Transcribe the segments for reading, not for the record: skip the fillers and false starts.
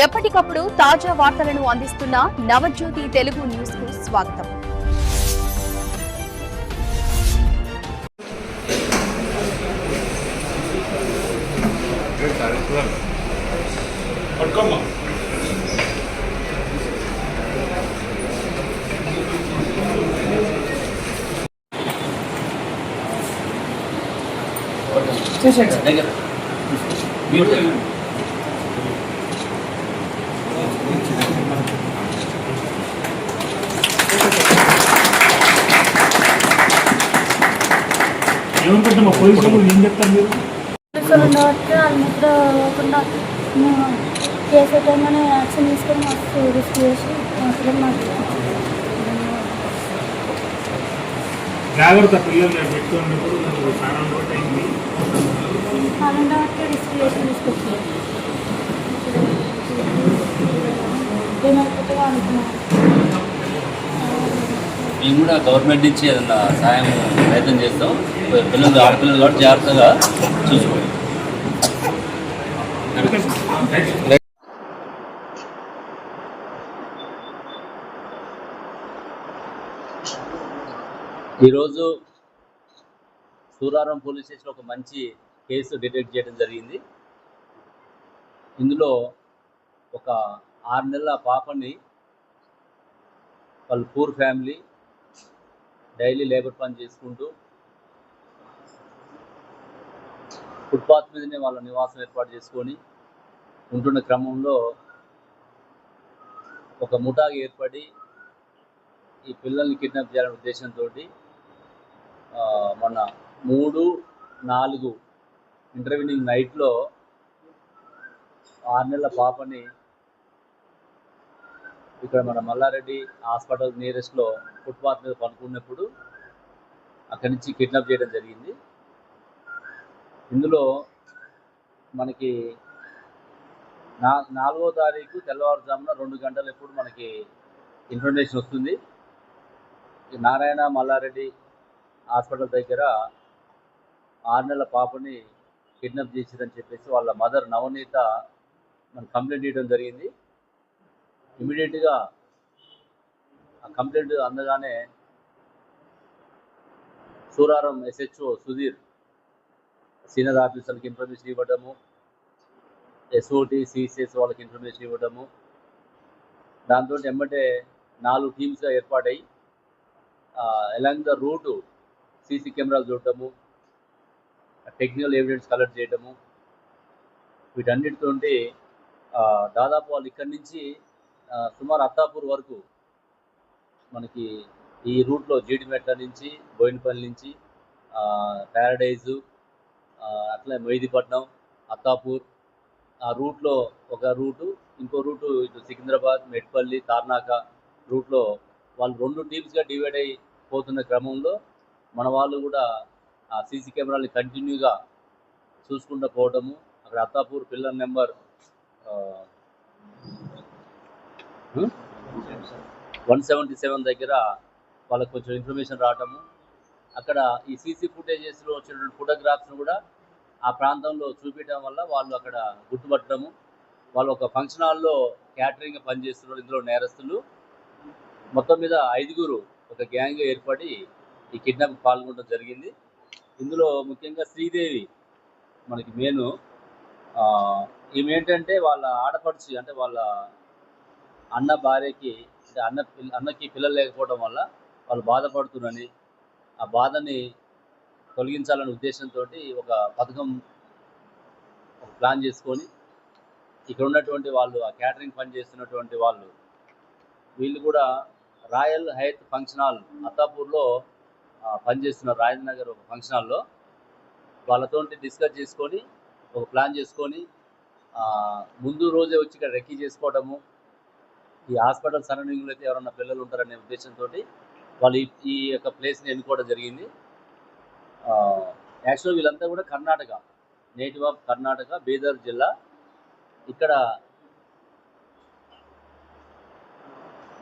ఎప్పటికప్పుడు తాజా వార్తలను అందిస్తున్న నవజ్యోతి తెలుగు న్యూస్ కు స్వాగతం. ఏమనుకుంటున్నా పోలీసులు ఏం చెప్తారు మీరు? ఉండవచ్చు వాళ్ళు నిద్ర పోకుండా చేసే టైంలోనే యాక్షన్ తీసుకొని మస్తు రిస్క్ చేసి అసలు మాకు జాగ్రత్త పిల్లలు పెట్టుకున్నప్పుడు స్నానం కూడా అయింది అలాంటి రిస్క్ చేసి తీసుకొచ్చారు. ఏమైపోతుందో అనుకున్నాను. మేము కూడా గవర్నమెంట్ నుంచి ఏదన్నా సాయం ప్రయత్నం చేస్తాం. పిల్లలు ఆడపిల్లలు కాబట్టి జాగ్రత్తగా చూసుకోండి. ఈరోజు సూరారం పోలీస్ స్టేషన్ ఒక మంచి కేసు డిటెక్ట్ చేయడం జరిగింది. ఇందులో ఒక 6 నెలల పాపని వాళ్ళ పూర్ ఫ్యామిలీ డైలీ లేబర్ పని చేసుకుంటూ ఫుట్పాత్ మీదనే వాళ్ళ నివాసం ఏర్పాటు చేసుకొని ఉంటున్న క్రమంలో ఒక ముఠాగా ఏర్పడి ఈ పిల్లల్ని కిడ్నాప్ చేయాలనే ఉద్దేశంతో మొన్న 3-4 ఇంటర్వ్యూనింగ్ నైట్లో 6 నెలల పాపని ఇక్కడ మన మల్లారెడ్డి హాస్పిటల్ నియరెస్ట్లో ఫుట్పాత్ మీద పడుకున్నప్పుడు అక్కడి నుంచి కిడ్నాప్ చేయడం జరిగింది. ఇందులో మనకి 4వ తారీఖు తెల్లవారుజామున 2 గంటలు ఎప్పుడు మనకి ఇన్ఫర్మేషన్ వస్తుంది. నారాయణ మల్లారెడ్డి హాస్పిటల్ దగ్గర 6 నెలల పాపని కిడ్నాప్ చేసిరని చెప్పేసి వాళ్ళ మదర్ నవనీత మనకు కంప్లైంట్ ఇవ్వడం జరిగింది. ఇమీడియట్గా ఆ కంప్లైంట్ అందగానే సూరారం SHO సుధీర్ సీనియర్ ఆఫీసర్కి ఇన్ఫర్మేషన్ ఇవ్వడము, SOT CCS వాళ్ళకి ఇన్ఫర్మేషన్ ఇవ్వడము, దాంతో ఎమ్మటే 4 టీమ్స్గా ఏర్పాటై అలాంగ్ ద రూటు సీసీ కెమెరాలు చూడటము, టెక్నికల్ ఎవిడెన్స్ కలెక్ట్ చేయడము, వీటన్నిటితో దాదాపు వాళ్ళు ఇక్కడి నుంచి సుమారు అత్తాపూర్ వరకు మనకి ఈ రూట్లో జీడిమెట్ల నుంచి బోయినపల్లి నుంచి ప్యారడైజు అట్లా మొయిదీపట్నం అత్తాపూర్ ఆ రూట్లో ఒక రూటు, ఇంకో రూటు ఇటు సికింద్రాబాద్ మెట్పల్లి తార్నాక రూట్లో వాళ్ళు 2 టీమ్స్గా డివైడ్ అయిపోతున్న క్రమంలో మన వాళ్ళు కూడా ఆ సీసీ కెమెరాని కంటిన్యూగా చూసుకుంటూ పోవటము, అక్కడ అత్తాపూర్ పిల్లర్ నెంబర్ 177 దగ్గర వాళ్ళకి కొంచెం ఇన్ఫర్మేషన్ రావటము, అక్కడ ఈ సీసీ ఫుటేజెస్లో వచ్చినటువంటి ఫోటోగ్రాఫ్స్ను కూడా ఆ ప్రాంతంలో చూపించడం వల్ల వాళ్ళు అక్కడ గుర్తుపట్టడము, వాళ్ళు ఒక ఫంక్షన్ హాల్లో క్యాటరింగ్ పనిచేస్తున్నారు. ఇందులో నేరస్తులు మొత్తం మీద 5గురు ఒక గ్యాంగ్ ఏర్పడి ఈ కిడ్నాప్ పాల్గొనడం జరిగింది. ఇందులో ముఖ్యంగా శ్రీదేవి మనకి మెయిన్. ఈమె ఏంటంటే వాళ్ళ ఆడపడుచు, అంటే వాళ్ళ అన్న భార్యకి అన్నకి పిల్లలు లేకపోవడం వల్ల వాళ్ళు బాధపడుతున్నారని, ఆ బాధని తొలగించాలనే ఉద్దేశంతో ఒక పథకం ప్లాన్ చేసుకొని ఇక్కడ ఉన్నటువంటి వాళ్ళు ఆ క్యాటరింగ్ పని చేస్తున్నటువంటి వాళ్ళు వీళ్ళు కూడా రాయల్ హైత్ ఫంక్షన్ హాల్ అత్తాపూర్లో పనిచేస్తున్నారు. రాజేంద్ర నగర్ ఒక ఫంక్షన్ హాల్లో వాళ్ళతో డిస్కస్ చేసుకొని ఒక ప్లాన్ చేసుకొని ముందు రోజే వచ్చి ఇక్కడ రెక్కీ చేసుకోవడము, ఈ హాస్పిటల్ సరౌండింగ్లో అయితే ఎవరన్నా పిల్లలు ఉంటారనే ఉద్దేశంతో వాళ్ళు ఈ యొక్క ప్లేస్ని ఎన్నుకోవడం జరిగింది. యాక్చువల్ వీళ్ళంతా కూడా కర్ణాటక, నేటివ్ ఆఫ్ కర్ణాటక, బీదర్ జిల్లా. ఇక్కడ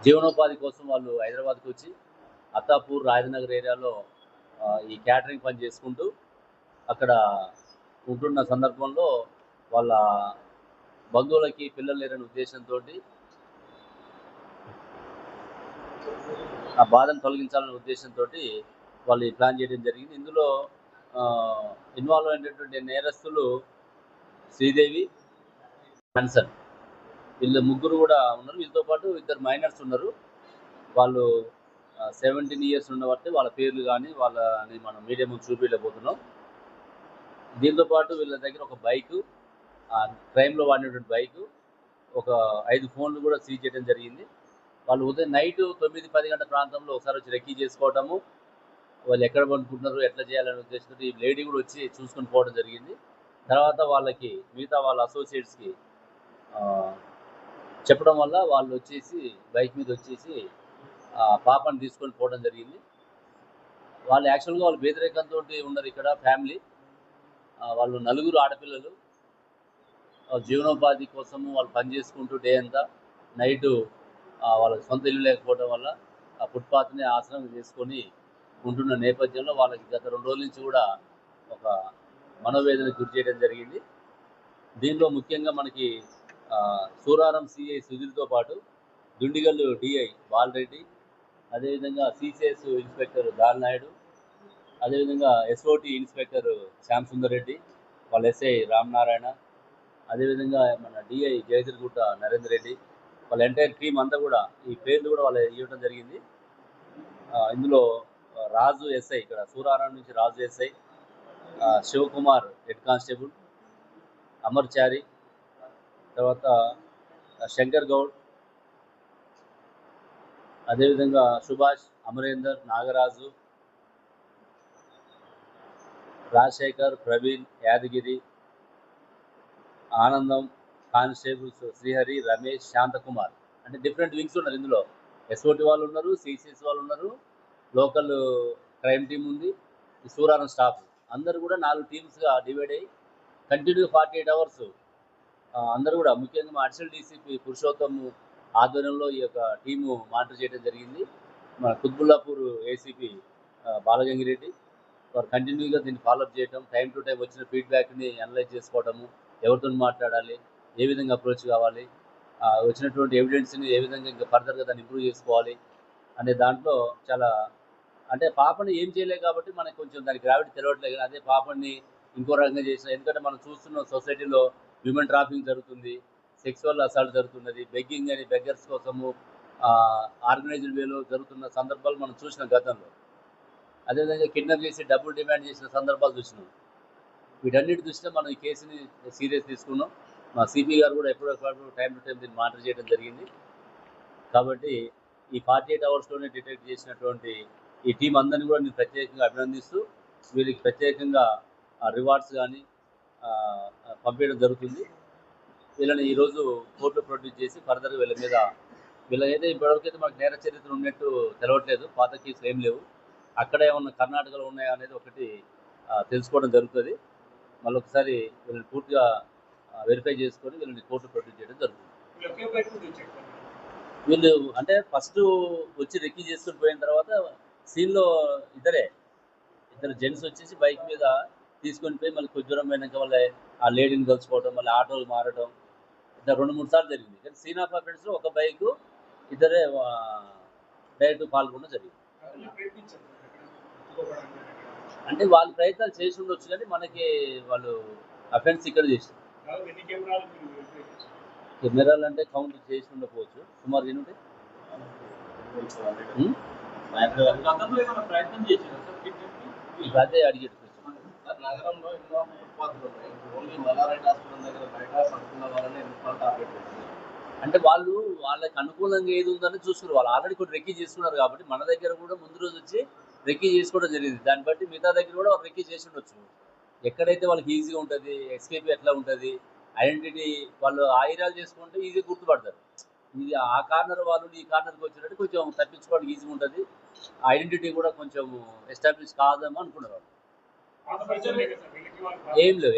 జీవనోపాధి కోసం వాళ్ళు హైదరాబాద్కి వచ్చి అత్తాపూర్ రాజనగర్ ఏరియాలో ఈ క్యాటరింగ్ పని చేసుకుంటూ అక్కడ ఉంటున్న సందర్భంలో వాళ్ళ బంధువులకి పిల్లలు లేరనే ఉద్దేశంతో ఆ బాధను తొలగించాలనే ఉద్దేశంతో వాళ్ళు ఈ ప్లాన్ చేయడం జరిగింది. ఇందులో ఇన్వాల్వ్ అయినటువంటి నేరస్తులు శ్రీదేవి, కన్సన్, వీళ్ళు ముగ్గురు కూడా ఉన్నారు. వీళ్ళతో పాటు 2 మైనర్స్ ఉన్నారు. వాళ్ళు 17 years ఉన్న బట్టి వాళ్ళ పేర్లు కానీ వాళ్ళని మనం మీడియా ముందు చూపించలేకపోతున్నాం. దీంతో పాటు వీళ్ళ దగ్గర ఒక బైకు, క్రైమ్లో వాడినటువంటి బైకు, ఒక 5 ఫోన్లు కూడా సీజ్ చేయడం జరిగింది. వాళ్ళు ఉదయం నైట్ 9-10 గంటల ప్రాంతంలో ఒకసారి వచ్చి రెక్కీ చేసుకోవటము, వాళ్ళు ఎక్కడ పండుకుంటున్నారు, ఎట్లా చేయాలనే ఉద్దేశంతో ఈ లేడీ కూడా వచ్చి చూసుకొని పోవడం జరిగింది. తర్వాత వాళ్ళకి మిగతా వాళ్ళ అసోసియేట్స్కి చెప్పడం వల్ల వాళ్ళు వచ్చేసి బైక్ మీద వచ్చేసి పాపని తీసుకొని పోవడం జరిగింది. వాళ్ళు యాక్చువల్గా వాళ్ళు పేదరికంతో ఉన్నారు ఇక్కడ ఫ్యామిలీ. వాళ్ళు 4 ఆడపిల్లలు. జీవనోపాధి కోసము వాళ్ళు పని చేసుకుంటూ డే అంతా నైటు వాళ్ళకి సొంత ఇల్లు లేకపోవడం వల్ల ఆ ఫుట్పాత్ని ఆశ్రమం చేసుకొని ఉంటున్న నేపథ్యంలో వాళ్ళకి గత 2 రోజుల నుంచి కూడా ఒక మనోవేదనకు గురి చేయడం జరిగింది. దీనిలో ముఖ్యంగా మనకి సూరారం సిఐ సుధీర్తో పాటు దుండిగల్లు డిఐ బాలరెడ్డి, అదేవిధంగా సిసిఎస్ ఇన్స్పెక్టర్ దాల్నాయుడు, అదేవిధంగా ఎస్ఓటి ఇన్స్పెక్టర్ శ్యామ్ సుందర్ రెడ్డి, వాళ్ళ ఎస్ఐ రామనారాయణ, అదేవిధంగా మన డిఐ జయదుర్గుట్ట నరేందర్ రెడ్డి, వాళ్ళ ఎంటైర్ టీం అంతా కూడా ఈ పేర్లు కూడా వాళ్ళు ఇవ్వడం జరిగింది. ఇందులో రాజు ఎస్ఐ, ఇక్కడ సూరారం నుంచి రాజు ఎస్ఐ, శివకుమార్ హెడ్ కానిస్టేబుల్, అమర్చారి, తర్వాత శంకర్ గౌడ్, అదేవిధంగా సుభాష్, అమరేందర్, నాగరాజు, రాజశేఖర్, ప్రవీణ్, యాదగిరి, ఆనందం, కానిస్టేబుల్స్ శ్రీహరి, రమేష్, శాంతకుమార్. అంటే డిఫరెంట్ వింగ్స్ ఉన్నారు. ఇందులో ఎస్ఓటి వాళ్ళు ఉన్నారు, సిసిఎస్ వాళ్ళు ఉన్నారు, లోకల్ క్రైమ్ టీం ఉంది, ఈ సూరారం స్టాఫ్ అందరూ కూడా 4 టీమ్స్గా డివైడ్ అయ్యి కంటిన్యూ 48 hours అందరూ కూడా ముఖ్యంగా మా అడిషనల్ డీసీపీ పురుషోత్తమ్ ఆధ్వర్యంలో ఈ యొక్క టీము మానిటర్ చేయడం జరిగింది. మన కుత్బుల్లాపూర్ ఏసీపీ బాలగంగిరెడ్డి వారు కంటిన్యూగా దీన్ని ఫాలోఅప్ చేయడం, టైం టు టైం వచ్చిన ఫీడ్బ్యాక్ని అనలైజ్ చేసుకోవడము, ఎవరితో మాట్లాడాలి, ఏ విధంగా అప్రోచ్ కావాలి, వచ్చినటువంటి ఎవిడెన్స్ని ఏ విధంగా ఇంకా ఫర్దర్గా దాన్ని ఇంప్రూవ్ చేసుకోవాలి అనే దాంట్లో చాలా అంటే పాపని ఏం చేయలేదు కాబట్టి మనకు కొంచెం దాని గ్రావిటీ తెలవట్లేదు. కానీ అదే పాపని ఇంకో రకంగా చేసిన, ఎందుకంటే మనం చూస్తున్న సొసైటీలో హ్యూమన్ ట్రాఫికింగ్ జరుగుతుంది, సెక్సువల్ అసాల్ట్ జరుగుతున్నది, బెగ్గింగ్ అని బెగ్గర్స్ కోసము ఆర్గనైజ్డ్ వేలో జరుగుతున్న సందర్భాలు మనం చూసిన గతంలో. అదేవిధంగా కిడ్నాప్ చేసి డబ్బులు డిమాండ్ చేసిన సందర్భాలు చూసినాం. వీటన్నిటి దృష్ట్యా మనం ఈ కేసుని సీరియస్ తీసుకున్నాం. మా సిపి గారు కూడా ఎప్పుడప్పుడు టైం టు టైం దీన్ని మానిటర్ చేయడం జరిగింది. కాబట్టి ఈ 48 hours డిటెక్ట్ చేసినటువంటి ఈ టీం అందరినీ కూడా నేను ప్రత్యేకంగా అభినందిస్తూ వీళ్ళకి ప్రత్యేకంగా రివార్డ్స్ కానీ పంపించడం జరుగుతుంది. వీళ్ళని ఈరోజు కోర్టులో ప్రొడ్యూస్ చేసి ఫర్దర్గా వీళ్ళైతే ఇప్పటివరకు అయితే మనకు నేర చరిత్ర ఉన్నట్టు తెలవట్లేదు, పాత కేసులు ఏం లేవు. అక్కడ ఏమన్నా కర్ణాటకలో ఉన్నాయా అనేది ఒకటి తెలుసుకోవడం జరుగుతుంది. మళ్ళీ ఒకసారి వీళ్ళని పూర్తిగా వెరిఫై చేసుకొని వీళ్ళని కోర్టు ప్రొడ్యూస్ చేయడం జరుగుతుంది. వీళ్ళు అంటే ఫస్ట్ వచ్చి రెక్కీ చేసుకొని పోయిన తర్వాత సీన్లో ఇద్దరు జెంట్స్ వచ్చేసి బైక్ మీద తీసుకొని పోయి మళ్ళీ కొంచెం దూరం పోయినాక వాళ్ళ ఆ లేడీని కలుసుకోవడం, మళ్ళీ ఆటోలు మారడం, ఇట్లా 2-3 సార్లు జరిగింది. కానీ సీన్ ఆఫ్ అఫెన్స్లో ఒక బైకు ఇద్దరే డైరెక్ట్ పాల్గొనడం జరిగింది. అంటే వాళ్ళు ప్రయత్నాలు చేసి ఉండొచ్చు, కానీ మనకి వాళ్ళు అఫెన్స్ ఇక్కడ చేస్తారు. కెమెరాలు అంటే కౌంట్ చేసి ఉండకపోవచ్చు, సుమారు ఎన్ని ఉంటాయి. అదే అడిగేది నగరంలో ఎన్నో ఫుట్పాత్లు ఉన్నాయి. ఓన్లీ మల్లారెడ్డి హాస్పిటల్ దగ్గర బయట పడుతున్న వాళ్ళని ఎన్నికలు టార్గెట్ చేస్తారు. అంటే వాళ్ళకి అనుకూలంగా ఏది ఉందని చూసుకున్నారు. వాళ్ళు ఆల్రెడీ కొన్ని రెక్కీ చేసుకున్నారు కాబట్టి మన దగ్గర కూడా ముందు రోజు వచ్చి రెక్కీ చేసుకోవడం జరిగింది. దాన్ని బట్టి మిగతా దగ్గర కూడా వాళ్ళు రెక్కీ చేసి ఉండొచ్చు. ఎక్కడైతే వాళ్ళకి ఈజీగా ఉంటుంది, ఎస్కేప్ ఎట్లా ఉంటుంది, ఐడెంటిటీ వాళ్ళు ఆ ఏరియాలు చేసుకుంటే ఈజీగా గుర్తుపడతారు. ఇది ఆ కార్నర్ వాళ్ళు ఈ కార్నర్కి వచ్చినట్టు కొంచెం తప్పించుకోవడానికి ఈజీగా ఉంటుంది. ఐడెంటిటీ కూడా కొంచెం ఎస్టాబ్లిష్ కాదేమో అనుకున్నారు వాళ్ళు. ఏం లేవు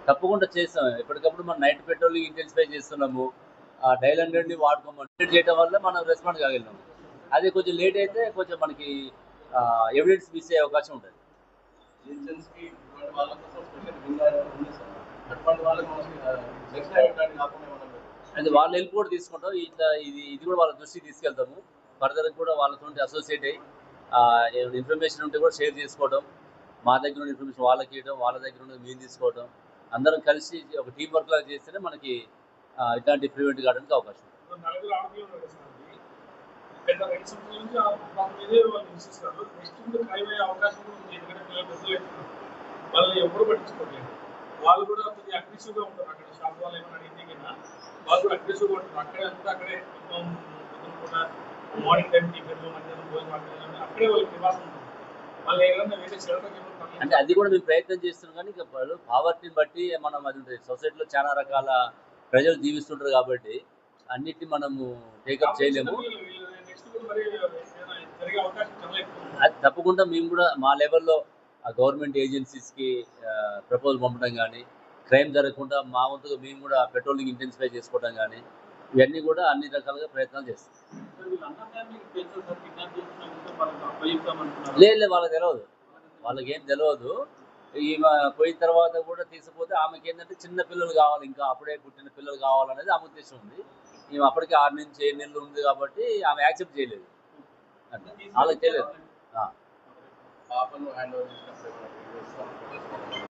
తప్పకుండా చేస్తాం. ఎప్పటికప్పుడు మనం నైట్ పెట్రోలింగ్ ఇంటెన్సిఫై చేస్తున్నాము. డైల్ 100ని వాడుకోమని చేయడం వల్ల మనం రెస్పాండ్ కాగలిగినాము. అదే కొంచెం లేట్ అయితే కొంచెం మనకి ఎవిడెన్స్ మిస్ అయ్యే అవకాశం ఉంటుంది. అటువంటి వాళ్ళ కోసం స్పెషల్ వింగ్ అనేది ఉంది సార్. అటువంటి వాళ్ళకి మనకి నెక్స్ట్ టైం ఇట్లాంటి కాకుండా మనం అంటే వాళ్ళ హెల్ప్ కూడా తీసుకుంటాం. ఇట్లా ఇది కూడా వాళ్ళ దృష్టికి తీసుకెళ్తాము. ఫర్దర్ కూడా వాళ్ళతో అసోసియేట్ అయ్యి ఏమైనా ఇన్ఫర్మేషన్ ఉంటే కూడా షేర్ చేసుకోవడం, మా దగ్గర ఉన్న ఇన్ఫర్మేషన్ వాళ్ళకి ఇవ్వడం, వాళ్ళ దగ్గర ఉన్నది మేము తీసుకోవడం, అందరం కలిసి ఒక టీం వర్క్ లాగా చేస్తేనే మనకి ఇట్లాంటి ప్రివెంట్ కావడానికి అవకాశం ఉంది. నలుగురు ఆడపిల్లలు ఉన్నారు సార్. పెద్ద 2 సంవత్సరాల నుంచి వాళ్ళ మీదే వాళ్ళు నివసిస్తారు. నెక్స్ట్ కూడా క్రైమ్ అయ్యే అవకాశం కూడా ఉంది. ఎందుకంటే పిల్లలు పెద్దలు అవుతున్నారు, వాళ్ళని ఎవరు పట్టించుకోవట్లేదు. వాళ్ళు కూడా కొద్దిగా అగ్రెసివ్గా ఉంటారు. అక్కడ షాప్ వాళ్ళు ఏమైనా అడిగితే కన్నా వాళ్ళు కూడా అగ్రెసివ్గా ఉంటారు. అక్కడే అంతా అక్కడే మొత్తం కూడా మార్నింగ్ టైం టిఫిన్లు, మధ్యాహ్నం భోజనం అక్కడే వాళ్ళకి నివాసం ఉంటుంది. వాళ్ళు ఏదైనా వేరే షెల్టర్కి అంటే అది కూడా మేము ప్రయత్నం చేస్తున్నాం. కానీ ఇంకా పావర్టీని బట్టి మనం అది ఉంటుంది. సొసైటీలో చాలా రకాల ప్రజలు జీవిస్తుంటారు కాబట్టి అన్నిటిని మనము టేకప్ చేయలేము. అది తప్పకుండా మేము కూడా మా లెవెల్లో గవర్నమెంట్ ఏజెన్సీస్కి ప్రపోజల్ పంపడం కానీ, క్రైమ్ జరగకుండా మా వంతుగా మేము కూడా పెట్రోలింగ్ ఇంటెన్సిఫై చేసుకోవడం కానీ, ఇవన్నీ కూడా అన్ని రకాలుగా ప్రయత్నాలు చేస్తాం. లేదు వాళ్ళకి తెలియదు, వాళ్ళకేం తెలియదు. ఈమె పోయిన తర్వాత కూడా తీసుకుపోతే ఆమెకి ఏంటంటే చిన్న పిల్లలు కావాలి, ఇంకా అప్పుడే పుట్టిన పిల్లలు కావాలనేది ఆమె ఉద్దేశం ఉంది. ఈమె అప్పటికి 6 నుంచి 7 నెలలు ఉంది కాబట్టి ఆమె యాక్సెప్ట్ చేయలేదు. వాళ్ళకి తెలియదు. పాపను హ్యాండ్ ఓవర్ చేసినప్పుడు